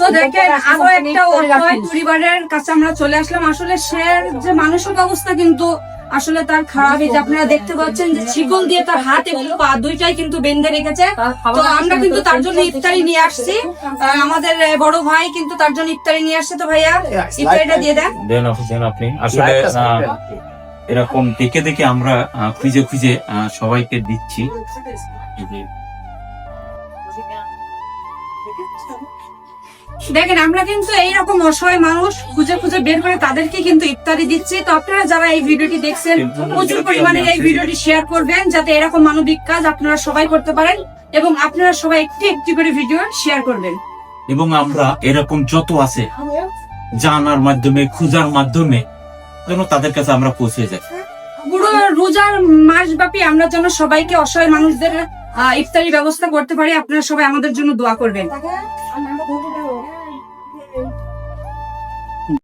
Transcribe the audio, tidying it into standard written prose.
তো দেখেন আরো একটা অসহায় পরিবারের কাছে আমরা চলে আসলাম। আসলে সে যে মানসিক অবস্থা কিন্তু আসলে তার খারাপ। এই যে আপনারা দেখতে পাচ্ছেন যে শিকল দিয়ে তার হাত এবং পা দুইটাই কিন্তু বেঁধে রেখেছে। তো আমরা কিন্তু তার জন্য ইফতারি নিয়ে আসছি। আমাদের বড় ভাই কিন্তু তার জন্য ইফতারি নিয়ে আসছে। তো ভাইয়া ইফতারিটা দিয়ে দেন। দেন আপনি। আসলে এরকম দেখে দেখে আমরা খুঁজে খুঁজে সবাইকে দিচ্ছি। দেখেন আমরা কিন্তু এইরকম অসহায় মানুষ খুঁজে খুঁজে বের করে তাদেরকে কিন্তু ইফতারি দিচ্ছি। তো আপনারা যারা এই ভিডিওটি দেখছেন প্রচুর পরিমাণে এই ভিডিওটি শেয়ার করবেন, যাতে এরকম মানবিক কাজ আপনারা সবাই করতে পারেন এবং আপনারা সবাই একটি একটি করে ভিডিও শেয়ার করবেন। এবং আমরা এরকম যত আছে জানার মাধ্যমে খোঁজার মাধ্যমে যেন তাদের কাছে আমরা পৌঁছে যাই। পুরো রোজার মাস ব্যাপী আমরা যেন সবাইকে অসহায় মানুষদের ইফতারি ব্যবস্থা করতে পারি। আপনারা সবাই আমাদের জন্য দোয়া করবেন।